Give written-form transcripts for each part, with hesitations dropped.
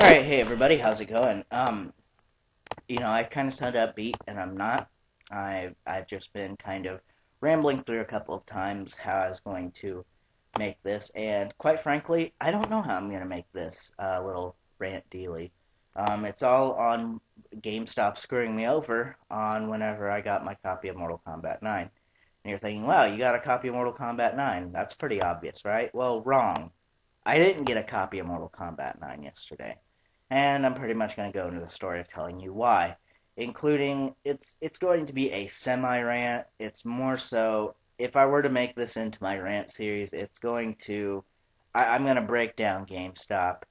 Alright, hey everybody, how's it going? I kind of sound upbeat, and I'm not. I've just been kind of rambling through a couple of times how I was going to make this, and quite frankly, I don't know how I'm going to make this little rant dealy. It's all on GameStop screwing me over on whenever I got my copy of Mortal Kombat 9. And you're thinking, wow, you got a copy of Mortal Kombat 9. That's pretty obvious, right? Well, wrong. I didn't get a copy of Mortal Kombat 9 yesterday. And I'm pretty much going to go into the story of telling you why, including it's going to be a semi-rant. It's more so if I were to make this into my rant series, it's going to I'm going to break down GameStop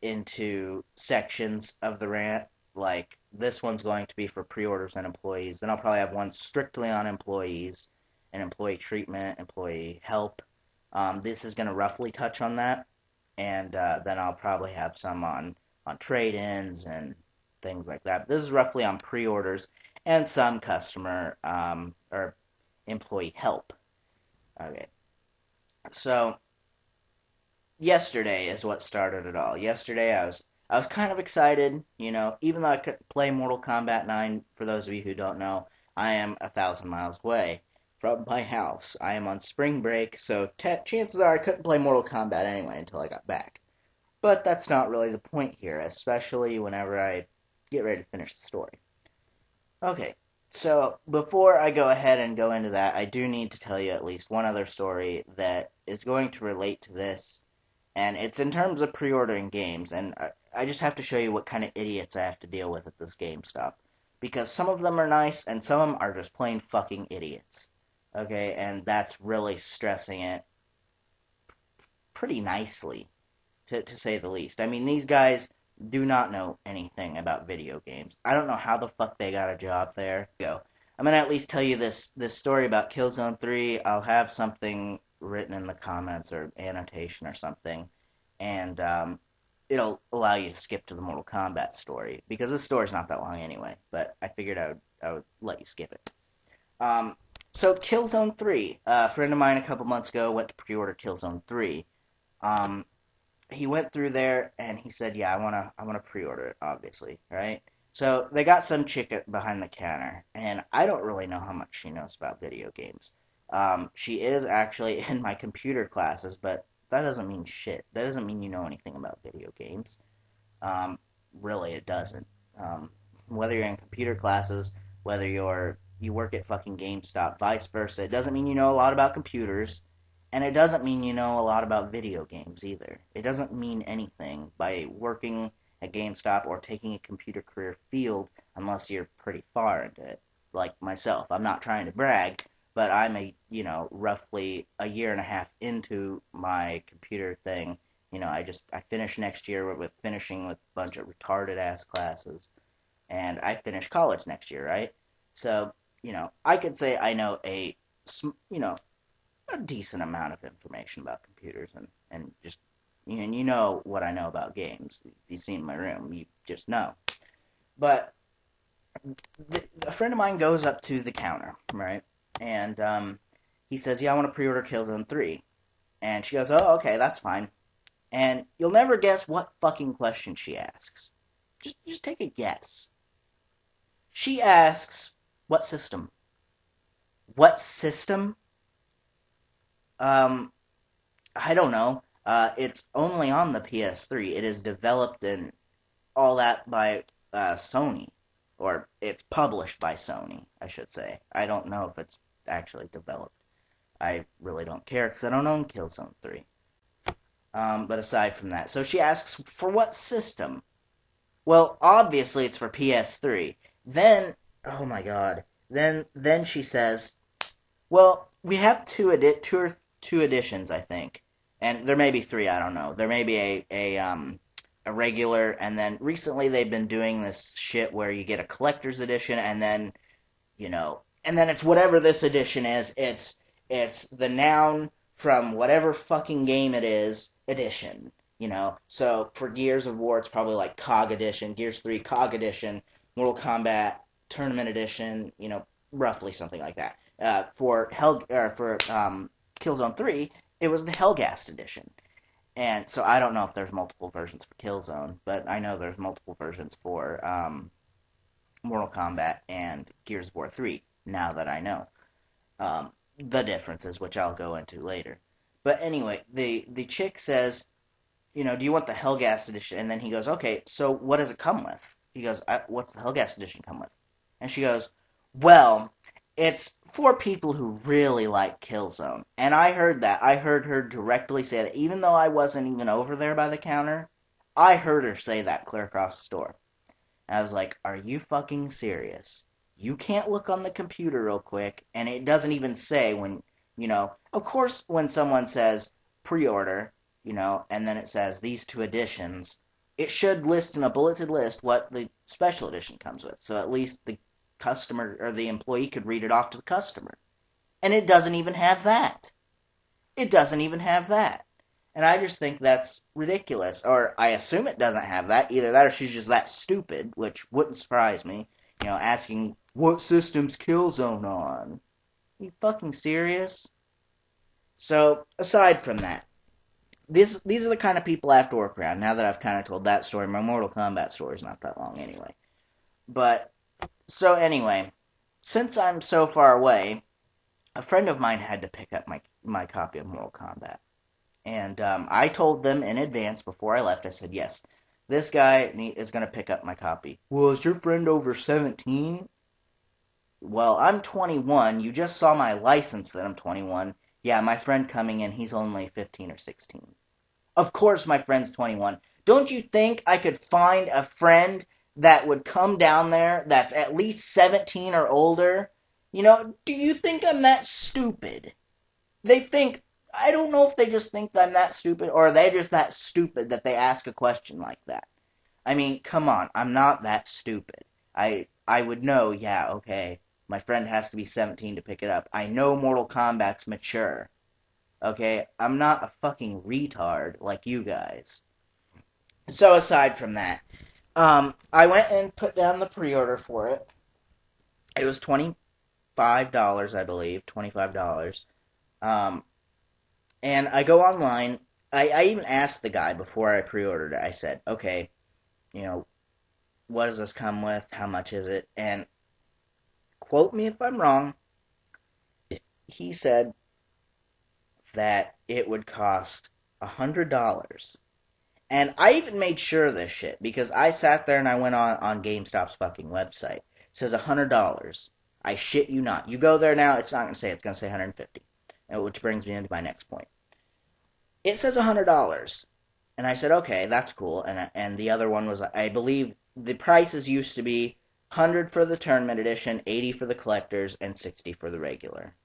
into sections of the rant. Like this one's going to be for pre-orders and employees. Then I'll probably have one strictly on employees and employee treatment, employee help. This is going to roughly touch on that, and then I'll probably have some on trade-ins and things like that. This is roughly on pre-orders and some customer or employee help. Okay, so yesterday is what started it all. Yesterday I was kind of excited, even though I couldn't play Mortal Kombat 9. For those of you who don't know, I am 1,000 miles away from my house. I am on spring break, so chances are I couldn't play Mortal Kombat anyway until I got back. But that's not really the point here, especially whenever I get ready to finish the story. Okay, so before I go ahead and go into that, I do need to tell you at least one other story that is going to relate to this, and it's in terms of pre-ordering games, and I just have to show you what kind of idiots I have to deal with at this GameStop. Because some of them are nice, and some of them are just plain fucking idiots. Okay, and that's really stressing it pretty nicely, to say the least. I mean, these guys do not know anything about video games. I don't know how the fuck they got a job there. I'm gonna at least tell you this story about Killzone 3. I'll have something written in the comments or annotation or something, and it'll allow you to skip to the Mortal Kombat story because this story's not that long anyway. But I figured I would let you skip it. Um, so Killzone 3, a friend of mine a couple months ago went to pre-order Killzone 3. Um, he went through there and he said, "Yeah, I wanna pre-order it, obviously, right?" So they got some chick behind the counter, and I don't really know how much she knows about video games. She is actually in my computer classes, but that doesn't mean shit. That doesn't mean you know anything about video games. Um, Really, it doesn't. Whether you're in computer classes, whether you work at fucking GameStop, vice versa, it doesn't mean you know a lot about computers. And it doesn't mean you know a lot about video games either. It doesn't mean anything by working at GameStop or taking a computer career field unless you're pretty far into it. Like myself. I'm not trying to brag, but I'm roughly a year and a half into my computer thing. I finish next year with finishing with a bunch of retarded ass classes. And I finish college next year, right? So, I could say I know a decent amount of information about computers and just you know what I know about games. If you've seen my room, you just know. But a friend of mine goes up to the counter, right? And he says, "Yeah, I want to pre-order Killzone 3." And she goes, "Oh, okay, that's fine." And you'll never guess what fucking question she asks. Just take a guess. She asks, "What system?" What system? Um, I don't know. It's only on the PS3. It is developed and all that by Sony, or it's published by Sony, I should say. I don't know if it's actually developed. I really don't care because I don't own Killzone 3. But aside from that, so she asks for what system? Well, obviously it's for PS3. Then, oh my god. Then she says, well, we have two editions, I think, and there may be three. I don't know. There may be a regular, and then recently they've been doing this shit where you get a collector's edition, and then and then it's whatever this edition is. It's the noun from whatever fucking game it is edition. So for Gears of War, it's probably like COG edition, Gears 3 COG edition, Mortal Kombat Tournament edition. Roughly something like that. For Killzone 3, it was the Hellgast edition. And so I don't know if there's multiple versions for Killzone, but I know there's multiple versions for Mortal Kombat and Gears of War 3, now that I know. The differences, which I'll go into later. But anyway, the chick says, do you want the Hellgas edition? And then he goes, okay, so what does it come with? He goes, what's the Hellgas edition come with? And she goes, well, it's for people who really like Killzone. And I heard that. I heard her directly say that. Even though I wasn't even over there by the counter, I heard her say that clear across the store. And I was like, are you fucking serious? You can't look on the computer real quick, and it doesn't even say when, of course, when someone says pre-order, and then it says these two editions, it should list in a bulleted list what the special edition comes with. So at least the customer or the employee could read it off to the customer. And it doesn't even have that. It doesn't even have that. And I just think that's ridiculous. Or I assume it doesn't have that. Either that or she's just that stupid, which wouldn't surprise me. Asking, what system's Killzone on? Are you fucking serious? So, aside from that, these are the kind of people I have to work around. Now that I've kind of told that story, my Mortal Kombat story is not that long anyway. But, so anyway, since I'm so far away, a friend of mine had to pick up my copy of Mortal Kombat. And I told them in advance before I left, I said, yes, this guy is going to pick up my copy. Well, is your friend over 17? Well, I'm 21. You just saw my license that I'm 21. Yeah, my friend coming in, he's only 15 or 16. Of course my friend's 21. Don't you think I could find a friend that would come down there that's at least 17 or older? Do you think I'm that stupid? I don't know if they just think that I'm that stupid, or are they just that stupid that they ask a question like that? I mean, come on, I'm not that stupid. I would know, yeah, okay, my friend has to be 17 to pick it up. I know Mortal Kombat's mature. Okay, I'm not a fucking retard like you guys. So aside from that, I went and put down the pre-order for it. It was $25, I believe, $25. And I go online. I even asked the guy before I pre-ordered it. I said, okay, what does this come with? How much is it? And quote me if I'm wrong, he said that it would cost $100. And I even made sure of this shit because I sat there and I went on GameStop's fucking website. It says $100. I shit you not. You go there now, it's not going to say, it's going to say 150. Which brings me into my next point. It says $100. And I said, okay, that's cool. And the other one was, I believe, the prices used to be 100 for the tournament edition, 80 for the collectors, and 60 for the regular.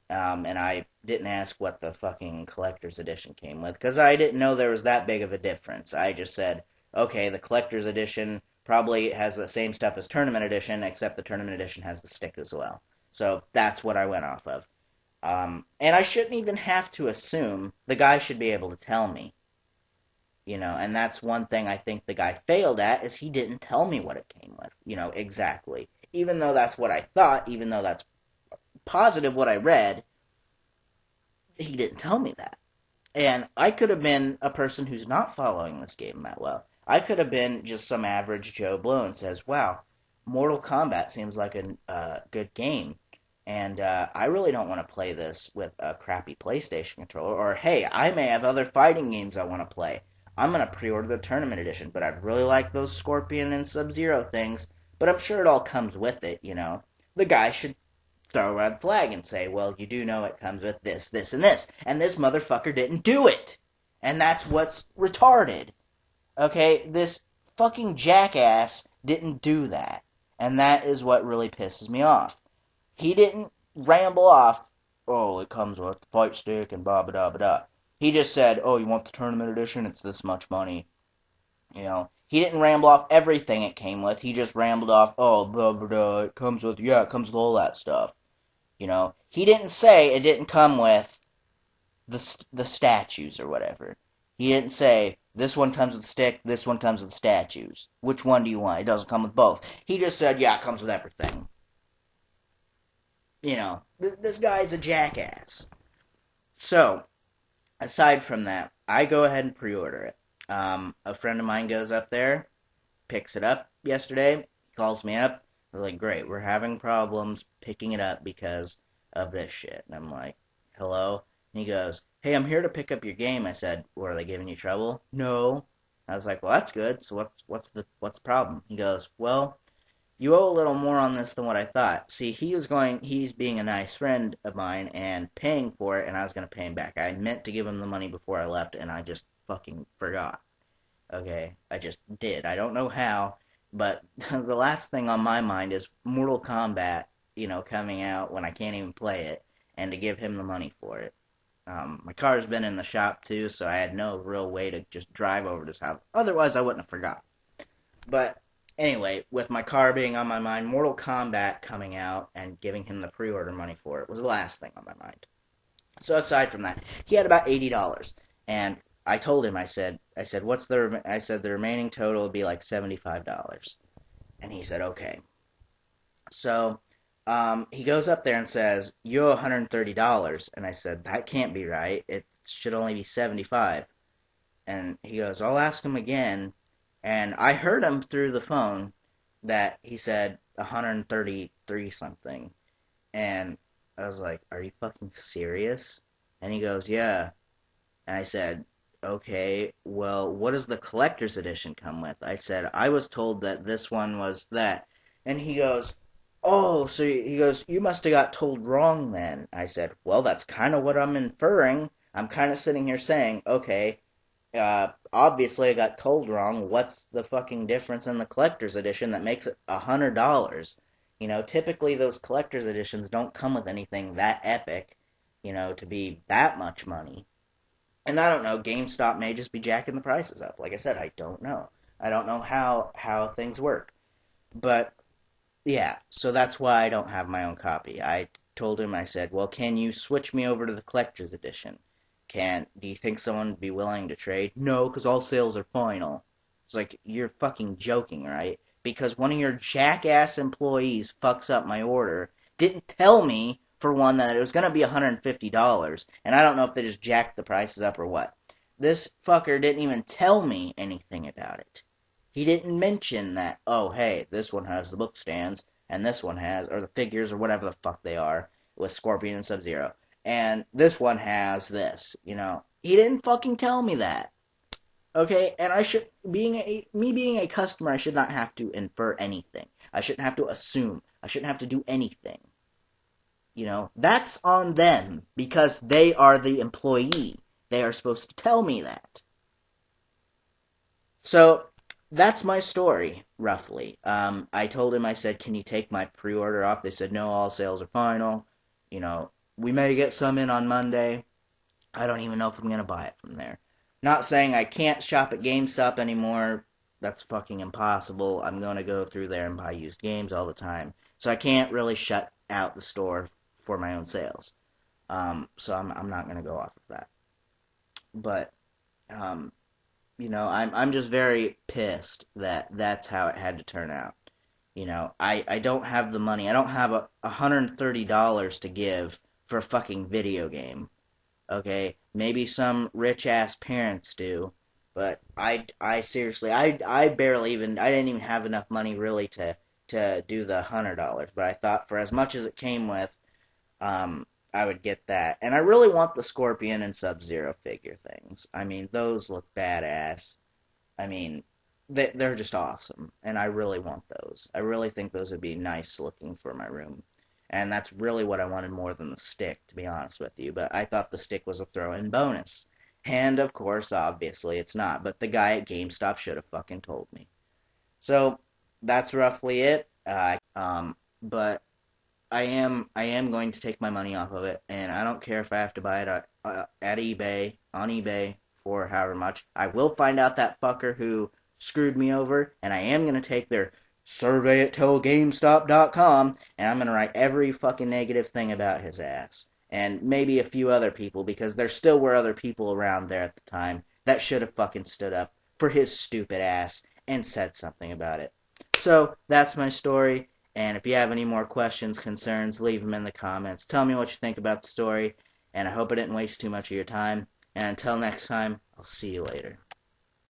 And I didn't ask what the fucking collector's edition came with, because I didn't know there was that big of a difference. I just said, okay, the collector's edition probably has the same stuff as tournament edition, except the tournament edition has the stick as well. So that's what I went off of. And I shouldn't even have to assume. The guy should be able to tell me. And that's one thing I think the guy failed at, is he didn't tell me what it came with, exactly. Even though that's what I thought, even though that's positive what I read, he didn't tell me that. And I could have been a person who's not following this game that well. I could have been just some average Joe Blow and says, wow, Mortal Kombat seems like a good game. And I really don't want to play this with a crappy PlayStation controller. Or, hey, I may have other fighting games I want to play. I'm going to pre-order the Tournament Edition, but I'd really like those Scorpion and Sub-Zero things. But I'm sure it all comes with it, The guy should throw a red flag and say, well, you do know it comes with this, this, and this. And this motherfucker didn't do it. And that's what's retarded. Okay? This fucking jackass didn't do that. And that is what really pisses me off. He didn't ramble off, oh, it comes with the fight stick and blah, blah, blah, blah. He just said, oh, you want the tournament edition? It's this much money. He didn't ramble off everything it came with. He just rambled off, oh, blah, blah, blah, it comes with all that stuff. He didn't say it didn't come with the statues or whatever. He didn't say, this one comes with the stick, this one comes with the statues. Which one do you want? It doesn't come with both. He just said, yeah, it comes with everything. This guy's a jackass. So, aside from that, I go ahead and pre-order it. A friend of mine goes up there, picks it up yesterday, calls me up. I was like, great, we're having problems picking it up because of this shit. And I'm like, hello? And he goes, hey, I'm here to pick up your game. I said, well, are they giving you trouble? No. I was like, well, that's good. So what's the problem? He goes, well, you owe a little more on this than what I thought. See, he's being a nice friend of mine and paying for it, and I was going to pay him back. I meant to give him the money before I left, and I just fucking forgot. Okay, I just did. I don't know how, but the last thing on my mind is Mortal Kombat, coming out when I can't even play it, and to give him the money for it. My car's been in the shop too, so I had no real way to just drive over to his house. Otherwise, I wouldn't have forgot. But anyway, with my car being on my mind, Mortal Kombat coming out and giving him the pre-order money for it was the last thing on my mind. So aside from that, he had about $80, and I told him, I said the remaining total would be like $75, and he said okay. So he goes up there and says, you owe $130, and I said that can't be right. It should only be 75. And he goes, I'll ask him again, and I heard him through the phone that he said 133 something, and I was like, are you fucking serious? And he goes, yeah. And I said, okay, well, what does the collector's edition come with? I said, I was told that this one was that. And he goes, oh, so he goes, you must have got told wrong then. I said, well, that's kind of what I'm inferring. I'm kind of sitting here saying, okay, obviously I got told wrong. What's the fucking difference in the collector's edition that makes it $100? Typically those collector's editions don't come with anything that epic, to be that much money. And I don't know, GameStop may just be jacking the prices up. Like I said, I don't know. I don't know how things work. But yeah, so that's why I don't have my own copy. I told him, I said, well, can you switch me over to the collector's edition? Do you think someone would be willing to trade? No, because all sales are final. It's like, you're fucking joking, right? Because one of your jackass employees fucks up my order, didn't tell me, for one, that it was going to be $150, and I don't know if they just jacked the prices up or what. This fucker didn't even tell me anything about it. He didn't mention that, oh, hey, this one has the book stands, and this one has, or the figures, or whatever the fuck they are, with Scorpion and Sub-Zero. And this one has this, He didn't fucking tell me that. Okay, and me being a customer, I should not have to infer anything. I shouldn't have to assume. I shouldn't have to do anything. That's on them, because they are the employee. They are supposed to tell me that. So, that's my story, roughly. I told him, I said, can you take my pre-order off? They said, no, all sales are final. We may get some in on Monday. I don't even know if I'm going to buy it from there. Not saying I can't shop at GameStop anymore. That's fucking impossible. I'm going to go through there and buy used games all the time. So I can't really shut out the store for my own sales. So I'm not going to go off of that. But, I'm just very pissed that that's how it had to turn out. I don't have the money. I don't have $130 to give for a fucking video game. Okay, maybe some rich ass parents do, but I seriously, I barely even, I didn't even have enough money really to do the $100. But I thought for as much as it came with, I would get that. And I really want the Scorpion and Sub-Zero figure things. I mean, those look badass. I mean, they're just awesome, and I really want those. I really think those would be nice looking for my room. And that's really what I wanted more than the stick, to be honest with you. But I thought the stick was a throw-in bonus. And, of course, obviously, it's not. But the guy at GameStop should have fucking told me. So, that's roughly it. But I am going to take my money off of it. And I don't care if I have to buy it at eBay, on eBay, for however much. I will find out that fucker who screwed me over. And I am going to take their survey at tellgamestop.com, and I'm going to write every fucking negative thing about his ass. And maybe a few other people, because there still were other people around there at the time that should have fucking stood up for his stupid ass and said something about it. So, that's my story, and if you have any more questions, concerns, leave them in the comments. Tell me what you think about the story, and I hope I didn't waste too much of your time. And until next time, I'll see you later.